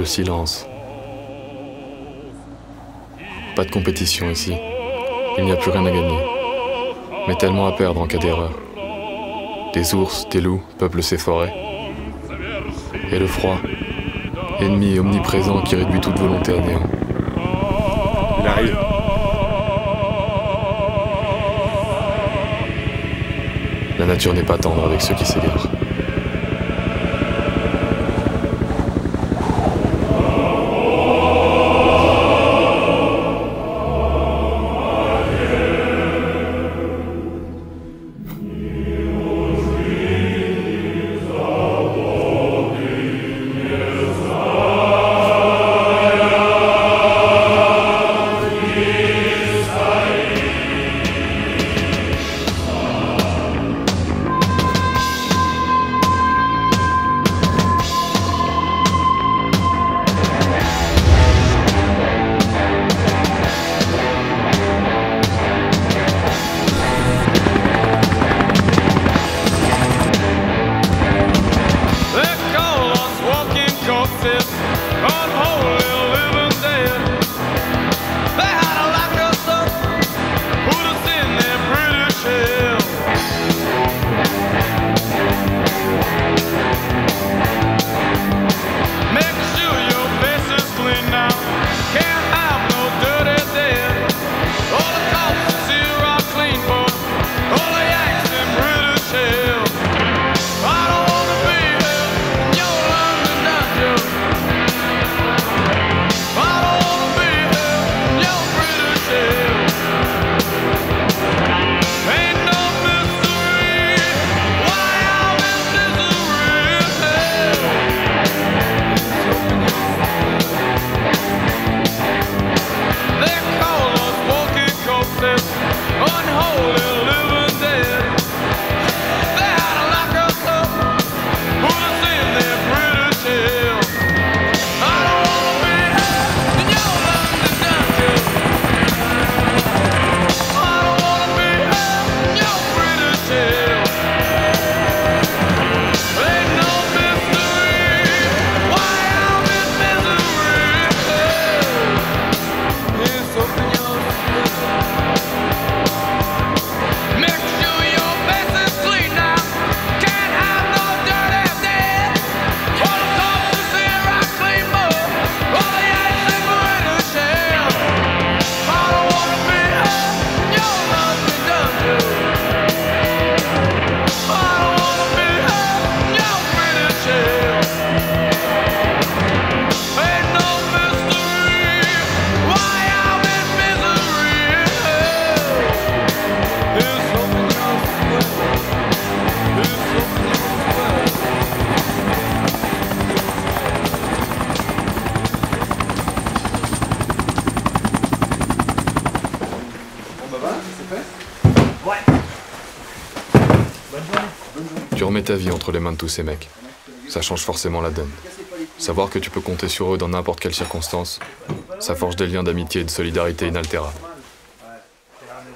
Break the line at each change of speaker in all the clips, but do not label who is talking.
silence. Pas de compétition ici. Il n'y a plus rien à gagner. Mais tellement à perdre en cas d'erreur. Des ours, des loups peuplent ces forêts. Et le froid, ennemi omniprésent qui réduit toute volonté à néant.
Il arrive.
La nature n'est pas tendre avec ceux qui s'égarent. Tu remets ta vie entre les mains de tous ces mecs. Ça change forcément la donne. Savoir que tu peux compter sur eux dans n'importe quelle circonstance, ça forge des liens d'amitié et de solidarité inaltérables.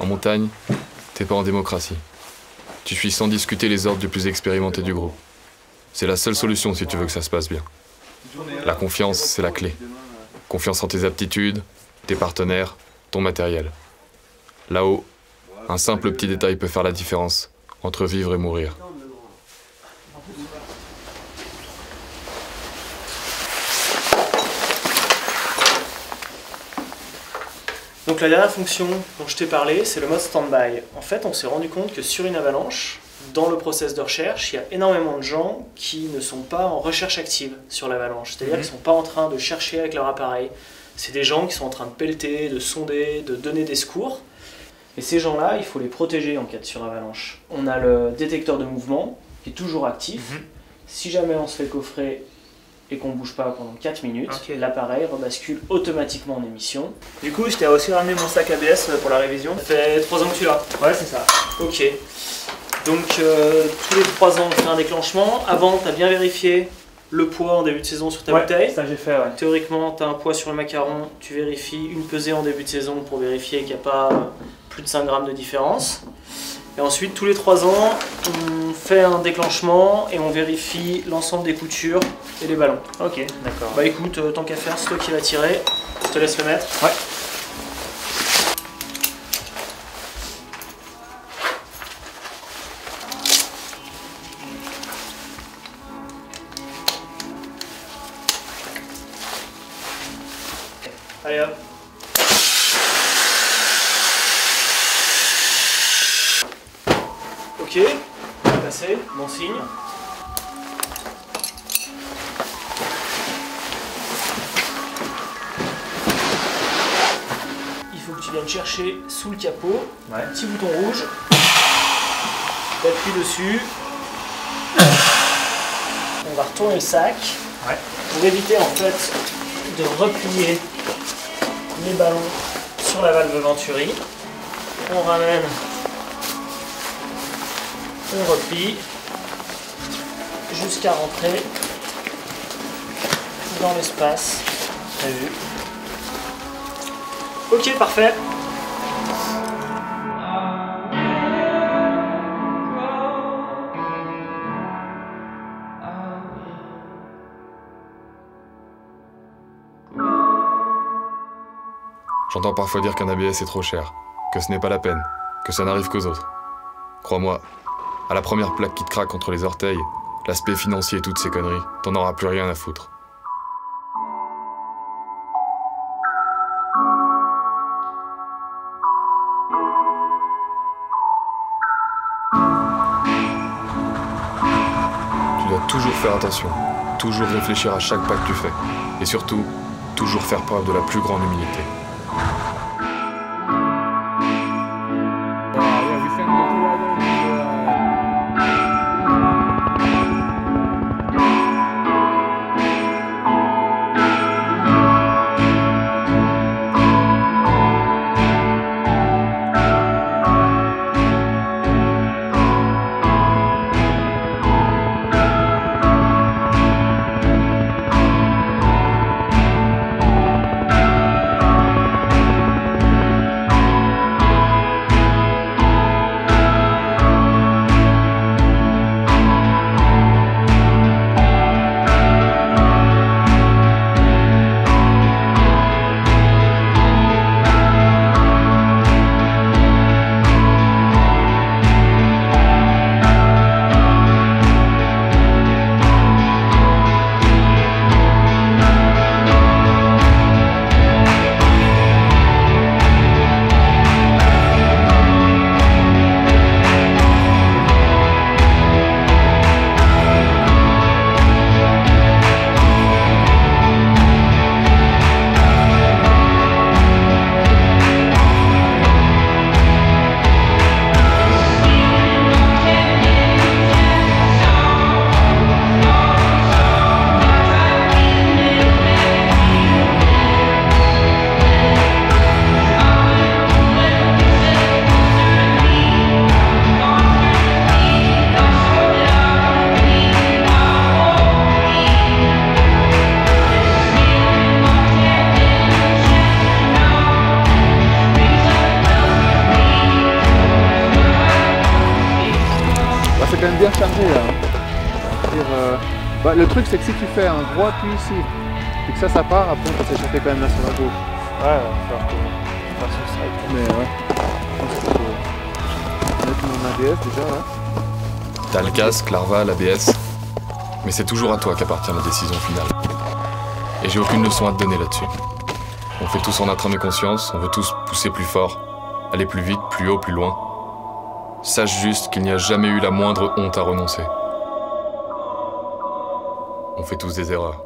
En montagne, t'es pas en démocratie. Tu suis sans discuter les ordres du plus expérimenté du groupe. C'est la seule solution si tu veux que ça se passe bien. La confiance, c'est la clé. Confiance en tes aptitudes, tes partenaires, ton matériel. Là-haut, un simple petit détail peut faire la différence entre vivre et mourir.
Donc la dernière fonction dont je t'ai parlé, c'est le mode stand-by. En fait, on s'est rendu compte que sur une avalanche, dans le process de recherche, il y a énormément de gens qui ne sont pas en recherche active sur l'avalanche. C'est-à-dire qu'ils ne sont pas en train de chercher avec leur appareil. C'est des gens qui sont en train de pelleter, de sonder, de donner des secours. Et ces gens-là, il faut les protéger en cas de suravalanche. On a le détecteur de mouvement qui est toujours actif. Si jamais on se fait coffrer et qu'on ne bouge pas pendant 4 minutes, l'appareil rebascule automatiquement en émission. Du coup, je t'ai aussi ramené mon sac ABS pour la révision. Ça fait 3 ans que tu l'as? Ouais, c'est ça. Ok. Donc, tous les 3 ans, on fait un déclenchement. Avant, tu as bien vérifié le poids en début de saison sur ta bouteille. Ça j'ai fait, ouais. Théoriquement, tu as un poids sur le macaron, tu vérifies une pesée en début de saison pour vérifier qu'il n'y a pas plus de 5 grammes de différence. Et ensuite, tous les 3 ans, on fait un déclenchement et on vérifie l'ensemble des coutures et les ballons.
Ok, d'accord.
Bah écoute, tant qu'à faire, c'est toi qui vas tirer. Je te laisse le mettre.
Ouais.
Allez hop. Ok, on va passer, bon signe. Il faut que tu viennes chercher sous le capot,
Ouais.
un petit bouton rouge, t'appuies dessus, on va retourner le sac,
Ouais.
pour éviter en fait de replier les ballons sur la valve Venturi. On ramène, on replie jusqu'à rentrer dans l'espace prévu. Ok, parfait.
J'entends parfois dire qu'un ABS est trop cher, que ce n'est pas la peine, que ça n'arrive qu'aux autres. Crois-moi, à la première plaque qui te craque entre les orteils, l'aspect financier et toutes ces conneries, t'en auras plus rien à foutre. Tu dois toujours faire attention, toujours réfléchir à chaque pas que tu fais, et surtout, toujours faire preuve de la plus grande humilité.
C'est quand même bien chargé là. Le truc c'est que si tu fais un gros appui ici et que ça part, après on peut s'échapper quand même là sur la gauche.
Ouais, il va falloir faire ce side.
Mais ouais. Je pense qu'il faut mettre mon ABS déjà là.
T'as le casque, l'ARVA, l'ABS, mais c'est toujours à toi qu'appartient la décision finale. Et j'ai aucune leçon à te donner là-dessus. On fait tous en notre âme et conscience, on veut tous pousser plus fort, aller plus vite, plus haut, plus loin. Sache juste qu'il n'y a jamais eu la moindre honte à renoncer. On fait tous des erreurs.